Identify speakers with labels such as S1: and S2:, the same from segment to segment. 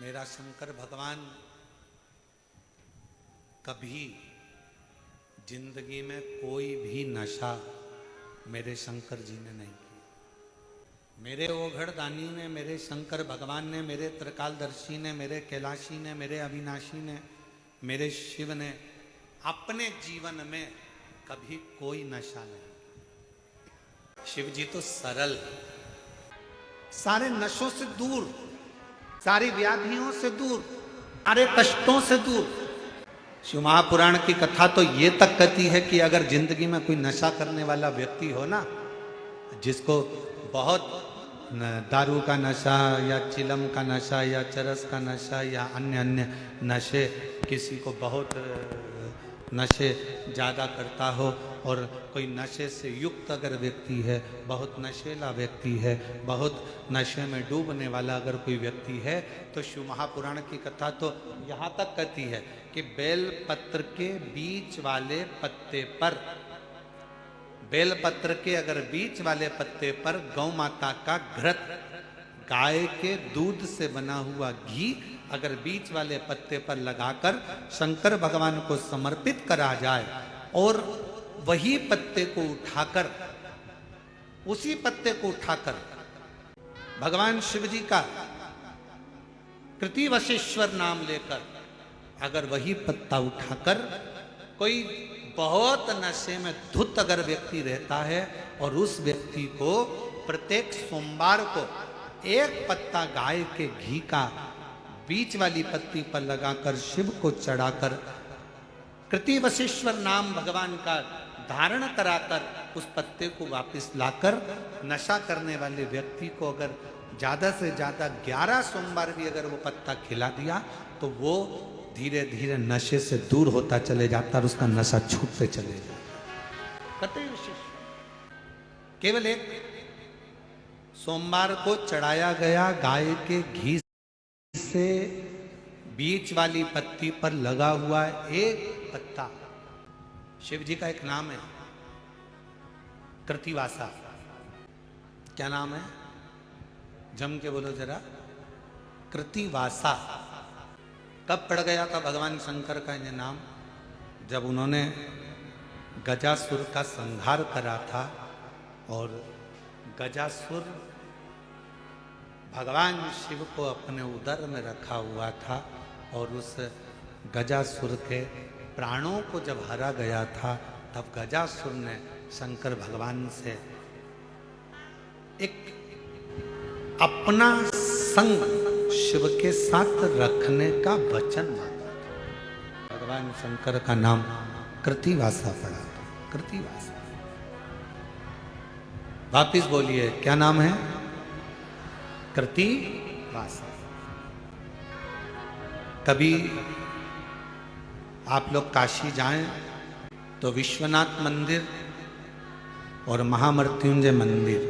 S1: मेरा शंकर भगवान कभी जिंदगी में कोई भी नशा मेरे शंकर जी ने नहीं किया। मेरे ओघड़ दानी ने, मेरे शंकर भगवान ने, मेरे त्रिकालदर्शी ने, मेरे कैलाशी ने, मेरे अविनाशी ने, मेरे शिव ने अपने जीवन में कभी कोई नशा नहीं किया। शिव जी तो सरल, सारे नशों से दूर, सारी व्याधियों से दूर, सारे कष्टों से दूर। शिव महापुराण की कथा तो ये तक कहती है कि अगर जिंदगी में कोई नशा करने वाला व्यक्ति हो ना, जिसको बहुत दारू का नशा या चिलम का नशा या चरस का नशा या अन्य अन्य नशे, किसी को बहुत नशे ज़्यादा करता हो और कोई नशे से युक्त अगर व्यक्ति है, बहुत नशेला व्यक्ति है, बहुत नशे में डूबने वाला अगर कोई व्यक्ति है, तो शिव महापुराण की कथा तो यहाँ तक कहती है कि बेल पत्र के बीच वाले पत्ते पर, बेल पत्र के अगर बीच वाले पत्ते पर गौ माता का घृत, गाय के दूध से बना हुआ घी अगर बीच वाले पत्ते पर लगाकर शंकर भगवान को समर्पित करा जाए और वही पत्ते को उठाकर, उसी पत्ते को उठाकर भगवान शिव जी का कृतिवशेश्वर नाम लेकर अगर वही पत्ता उठाकर कोई बहुत नशे में धुत अगर व्यक्ति रहता है और उस व्यक्ति को प्रत्येक सोमवार को एक पत्ता गाय के घी का बीच वाली पत्ती पर लगाकर शिव को चढ़ाकर कृतिवशेश्वर नाम भगवान का धारण कराकर उस पत्ते को वापस लाकर नशा करने वाले व्यक्ति को अगर ज्यादा से ज्यादा 11 सोमवार भी अगर वो पत्ता खिला दिया तो वो धीरे धीरे नशे से दूर होता चले जाता और उसका नशा छूटते चले जाता। केवल एक सोमवार को चढ़ाया गया गाय के घी से बीच वाली पत्ती पर लगा हुआ एक पत्ता, शिव जी का एक नाम है कृतिवासा। क्या नाम है? जम के बोलो जरा। कृतिवासा। कब पड़ गया था भगवान शंकर का ये नाम? जब उन्होंने गजासुर का संहार करा था और गजासुर भगवान शिव को अपने उदर में रखा हुआ था और उस गजासुर के प्राणों को जब हरा गया था तब गजासुर ने शंकर भगवान से एक अपना संग शिव के साथ रखने का वचन मांगा था। भगवान शंकर का नाम कृतिवासा पड़ा था। कृतिवासा। वापिस बोलिए, क्या नाम है? कृतिवासा। कभी आप लोग काशी जाएं तो विश्वनाथ मंदिर और महामृत्युंजय मंदिर,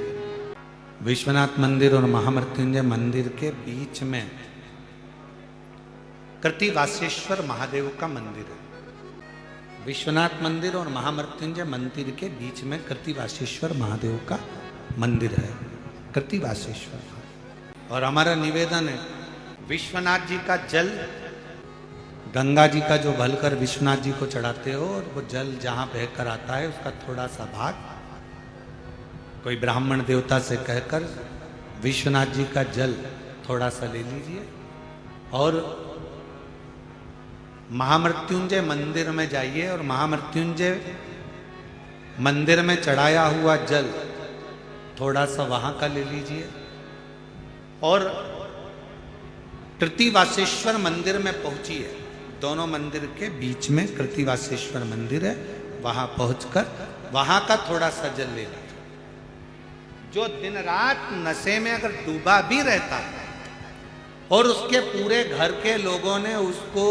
S1: विश्वनाथ मंदिर और महामृत्युंजय मंदिर के बीच में कृतिवासेश्वर महादेव का मंदिर है। विश्वनाथ मंदिर और महामृत्युंजय मंदिर के बीच में कृतिवासेश्वर महादेव का मंदिर है। कृतिवासेश्वर। और हमारा निवेदन है, विश्वनाथ जी का जल, गंगा जी का जो भलकर विश्वनाथ जी को चढ़ाते हो और वो जल जहां बहकर आता है उसका थोड़ा सा भाग कोई ब्राह्मण देवता से कहकर विश्वनाथ जी का जल थोड़ा सा ले लीजिए और महामृत्युंजय मंदिर में जाइए और महामृत्युंजय मंदिर में चढ़ाया हुआ जल थोड़ा सा वहां का ले लीजिए और कृतिवासेश्वर मंदिर में पहुंचिए। दोनों मंदिर के बीच में कृतिवासेश्वर मंदिर है, वहां पहुंचकर वहां का थोड़ा सा जल ले लीजिए। जो दिन रात नशे में अगर डूबा भी रहता है और उसके पूरे घर के लोगों ने उसको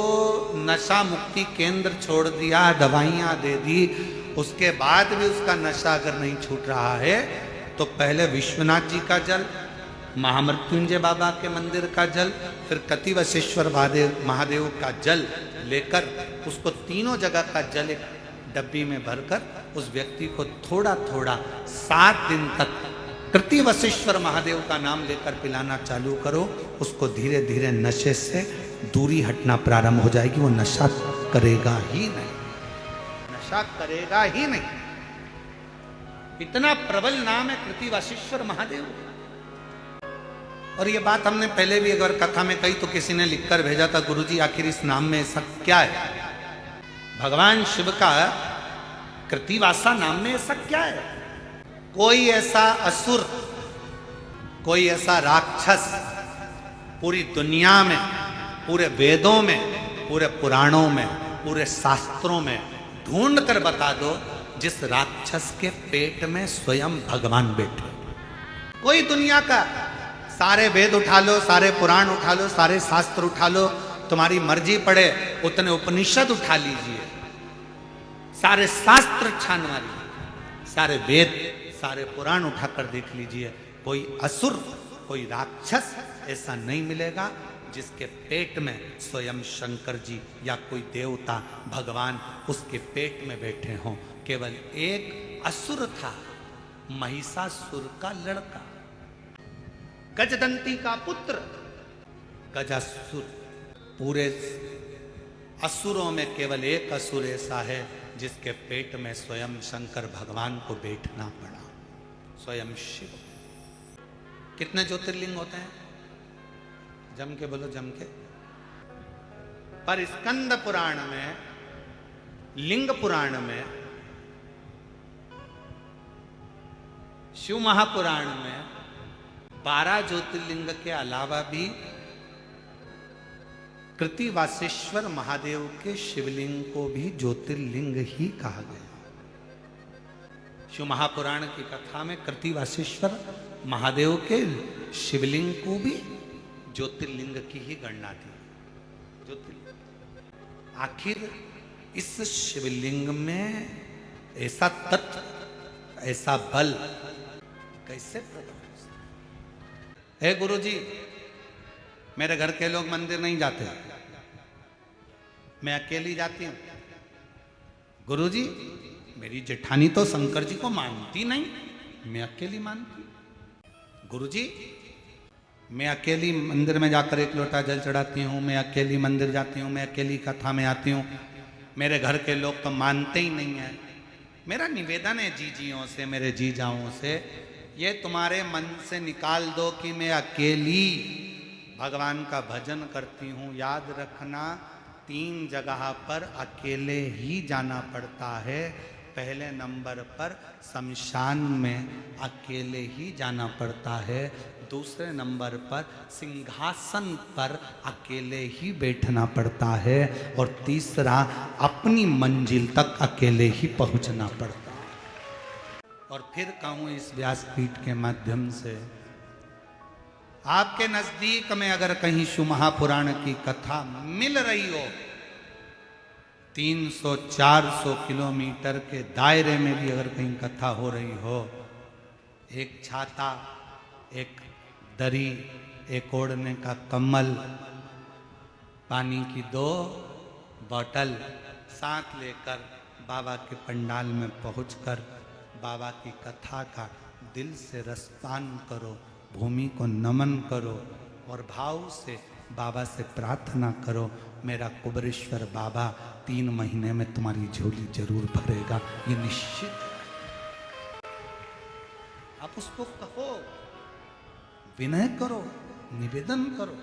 S1: नशा मुक्ति केंद्र छोड़ दिया, दवाइयां दे दी, उसके बाद भी उसका नशा अगर नहीं छूट रहा है तो पहले विश्वनाथ जी का जल, महामृत्युंजय बाबा के मंदिर का जल, फिर कृतिवशेश्वर महादेव का जल लेकर उसको तीनों जगह का जल एक डब्बी में भरकर उस व्यक्ति को थोड़ा थोड़ा 7 दिन तक कृति वशिष्ठर महादेव का नाम लेकर पिलाना चालू करो, उसको धीरे धीरे नशे से दूरी हटना प्रारंभ हो जाएगी। वो नशा करेगा ही नहीं, नशा करेगा ही नहीं। इतना प्रबल नाम है कृति वशिष्ठर महादेव। और ये बात हमने पहले भी अगर कथा में कही तो किसी ने लिखकर भेजा था, गुरुजी आखिर इस नाम में ऐसा क्या है? भगवान शिव का कृतिवासा नाम में ऐसा क्या है? कोई ऐसा असुर, कोई ऐसा राक्षस पूरी दुनिया में, पूरे वेदों में, पूरे पुराणों में, पूरे शास्त्रों में ढूंढ कर बता दो जिस राक्षस के पेट में स्वयं भगवान बैठे। कोई दुनिया का सारे वेद उठा लो, सारे पुराण उठा लो, सारे शास्त्र उठा लो, तुम्हारी मर्जी पड़े उतने उपनिषद उठा लीजिए, सारे शास्त्र छान मारिए, सारे वेद, सारे पुराण उठाकर देख लीजिए, कोई असुर, कोई राक्षस ऐसा नहीं मिलेगा जिसके पेट में स्वयं शंकर जी या कोई देवता भगवान उसके पेट में बैठे हों। केवल एक असुर था, महिषासुर का लड़का, गजदंती का पुत्र गजासुर। पूरे असुरों में केवल एक असुर ऐसा है जिसके पेट में स्वयं शंकर भगवान को बैठना पड़ा, स्वयं शिव। कितने ज्योतिर्लिंग होते हैं? जम के बोलो, जम के। पर स्कंद पुराण में, लिंग पुराण में, शिव महापुराण में 12 ज्योतिर्लिंग के अलावा भी कृति वासेश्वर महादेव के शिवलिंग को भी ज्योतिर्लिंग ही कहा गया। शिव महापुराण की कथा में कृति वासेश्वर महादेव के शिवलिंग को भी ज्योतिर्लिंग की ही गणना थी। ज्योतिर्लिंग आखिर इस शिवलिंग में ऐसा तत्व, ऐसा बल कैसे प्रकट? हे गुरुजी, मेरे घर के लोग मंदिर नहीं जाते, मैं अकेली जाती हूं। गुरुजी, मेरी जेठानी तो शंकर जी को मानती नहीं, मैं अकेली मानती। गुरुजी, मैं अकेली मंदिर में जाकर एक लोटा जल चढ़ाती हूँ, मैं अकेली मंदिर जाती हूँ, मैं अकेली कथा में आती हूँ, मेरे घर के लोग तो मानते ही नहीं है। मेरा निवेदन है जीजियों से, मेरे जीजाओं से, ये तुम्हारे मन से निकाल दो कि मैं अकेली भगवान का भजन करती हूँ। याद रखना, 3 जगह पर अकेले ही जाना पड़ता है। पहले नंबर पर शमशान में अकेले ही जाना पड़ता है, दूसरे नंबर पर सिंहासन पर अकेले ही बैठना पड़ता है, और तीसरा अपनी मंजिल तक अकेले ही पहुंचना पड़ता है। और फिर कहूँ इस व्यासपीठ के माध्यम से, आपके नजदीक में अगर कहीं शिव महापुराण की कथा मिल रही हो, 300-400 किलोमीटर के दायरे में भी अगर कहीं कथा हो रही हो, एक छाता, एक दरी, एक ओढ़ने का कम्बल, पानी की 2 बोतल साथ लेकर बाबा के पंडाल में पहुंचकर बाबा की कथा का दिल से रसपान करो, भूमि को नमन करो और भाव से बाबा से प्रार्थना करो, मेरा कुबरेश्वर बाबा 3 महीने में तुम्हारी झोली जरूर भरेगा, ये निश्चित। आप उसको कहो, विनय करो, निवेदन करो।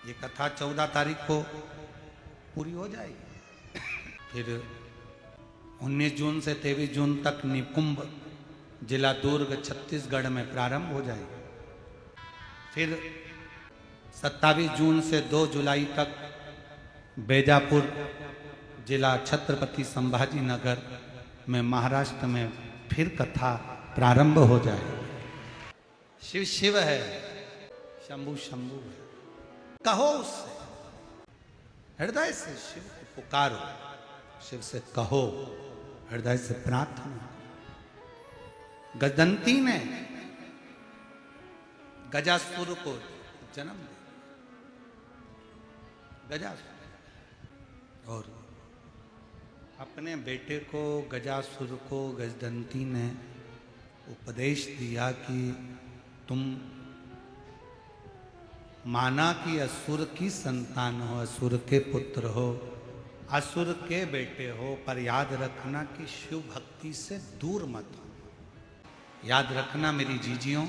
S1: ये कथा 14 तारीख को पूरी हो जाएगी। फिर 19 जून से 23 जून तक निकुंभ, जिला दुर्ग, छत्तीसगढ़ में प्रारंभ हो जाएगी। फिर 27 जून से 2 जुलाई तक बेजापुर, जिला छत्रपति संभाजी नगर में, महाराष्ट्र में फिर कथा प्रारंभ हो जाएगी। शिव शिव है, शंभु शंभु है। कहो उससे, हृदय से शिव को पुकारो, शिव से कहो, हृदय से प्रार्थना। गजदंती ने गजासुर को जन्म दिया, गजासुर, और अपने बेटे को, गजासुर को, गजदंती ने उपदेश दिया कि तुम माना कि असुर की संतान हो, असुर के पुत्र हो, असुर के बेटे हो, पर याद रखना कि शिव भक्ति से दूर मत हो। याद रखना मेरी जीजियों,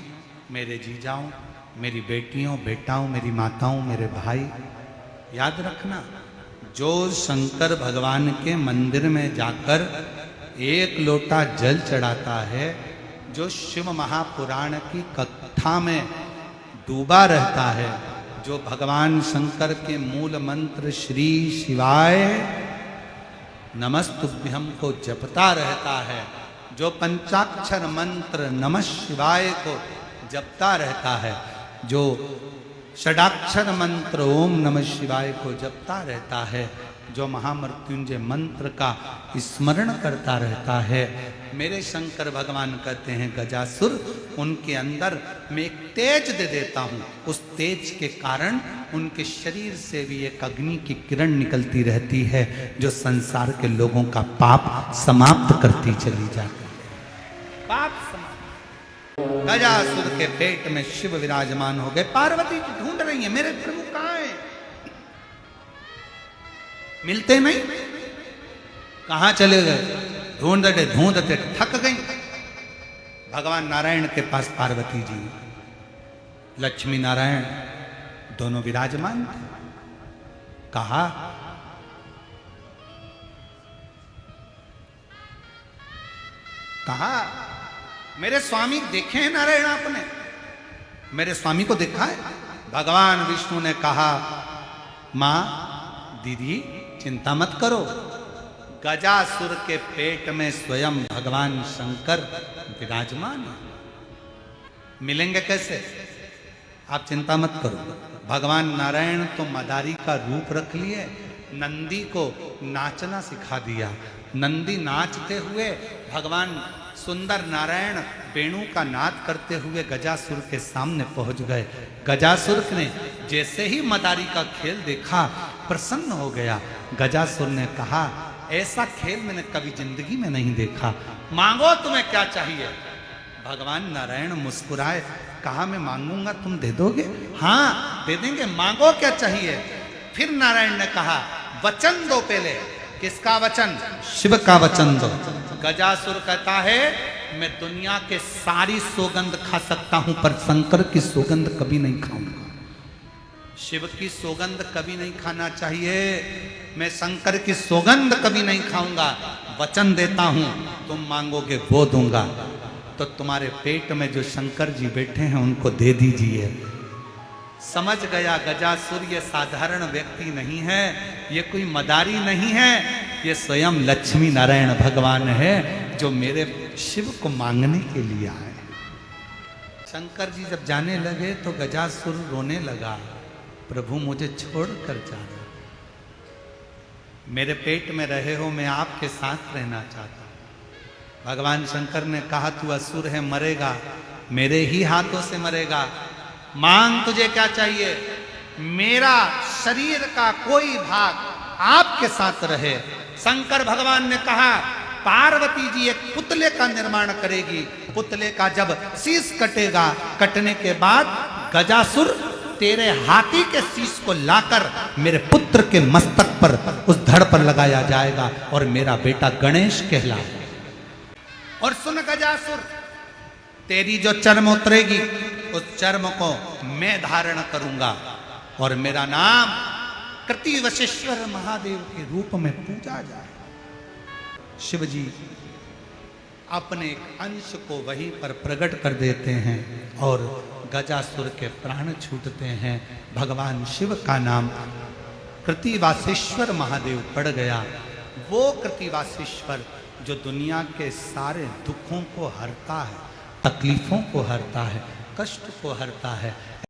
S1: मेरे जीजाओं, मेरी बेटियों, बेटाओं, मेरी माताओं, मेरे भाई, याद रखना जो शंकर भगवान के मंदिर में जाकर एक लोटा जल चढ़ाता है, जो शिव महापुराण की कथा में डूबा रहता है, जो भगवान शंकर के मूल मंत्र श्री शिवाय नमस्तुभ्यं को जपता रहता है, जो पंचाक्षर मंत्र नमः शिवाय को जपता रहता है, जो षडाक्षर मंत्र ओम नमः शिवाय को जपता रहता है, जो महामृत्युंजय मंत्र का स्मरण करता रहता है, मेरे शंकर भगवान कहते हैं गजासुर, उनके अंदर मैं एक तेज दे देता हूं, उस तेज के कारण उनके शरीर से भी एक अग्नि की किरण निकलती रहती है, जो संसार के लोगों का पाप समाप्त करती चली जाती है। पाप समाप्त। गजासुर के पेट में शिव विराजमान हो गए। पार्वती ढूंढ रही है मेरे प्रभु कहां है, मिलते नहीं, कहां चले गए, ढूंढते ढूंढते थक गई। भगवान नारायण के पास पार्वती जी, लक्ष्मी नारायण दोनों विराजमान थे। कहा मेरे स्वामी देखे हैं नारायण, आपने मेरे स्वामी को देखा है? भगवान विष्णु ने कहा मां दीदी चिंता मत करो, गजासुर के पेट में स्वयं भगवान शंकर विराजमान है, मिलेंगे कैसे, आप चिंता मत करो। भगवान नारायण तो मदारी का रूप रख लिए, नंदी को नाचना सिखा दिया। नंदी नाचते हुए भगवान सुंदर नारायण वेणु का नाद करते हुए गजासुर के सामने पहुंच गए। गजासुर ने जैसे ही मदारी का खेल देखा प्रसन्न हो गया। गजासुर ने कहा ऐसा खेल मैंने कभी जिंदगी में नहीं देखा, मांगो तुम्हें क्या चाहिए। भगवान नारायण मुस्कुराए, कहा मैं मांगूंगा तुम दे दोगे? हाँ दे देंगे, मांगो क्या चाहिए। फिर नारायण ने कहा वचन दो पहले। किसका वचन? शिव का वचन दो। गजासुर कहता है मैं दुनिया के सारी सौगंध खा सकता हूं पर शंकर की सौगंध कभी नहीं खाऊंगा, शिव की सौगंध कभी नहीं खाना चाहिए, मैं शंकर की सौगंध कभी नहीं खाऊंगा। वचन देता हूं तुम मांगोगे वो दूंगा। तो तुम्हारे पेट में जो शंकर जी बैठे हैं उनको दे दीजिए। समझ गया गजासुर ये साधारण व्यक्ति नहीं है, ये कोई मदारी नहीं है, ये स्वयं लक्ष्मी नारायण भगवान है जो मेरे शिव को मांगने के लिए आए। शंकर जी जब जाने लगे तो गजासुर रोने लगा, प्रभु मुझे छोड़कर जाना, मेरे पेट में रहे हो, मैं आपके साथ रहना चाहता हूं। भगवान शंकर ने कहा तू असुर है, मरेगा, मेरे ही हाथों से मरेगा, मांग तुझे क्या चाहिए। मेरा शरीर का कोई भाग आपके साथ रहे। शंकर भगवान ने कहा पार्वती जी एक पुतले का निर्माण करेगी, पुतले का जब शीश कटेगा, कटने के बाद गजासुर तेरे हाथी के शीश को लाकर मेरे पुत्र के मस्तक पर उस धड़ पर लगाया जाएगा और मेरा बेटा गणेश कहलाएगा। और सुन गजासुर, तेरी जो चर्म उतरेगी उस चर्म को मैं धारण करूंगा और मेरा नाम कृतिवशेश्वर महादेव के रूप में पूजा जाए। शिव जी अपने एक अंश को वहीं पर प्रकट कर देते हैं और गजासुर के प्राण छूटते हैं। भगवान शिव का नाम कृतिवासेश्वर महादेव पड़ गया। वो कृतिवासेश्वर जो दुनिया के सारे दुखों को हरता है, तकलीफों को हरता है, कष्ट को हरता है।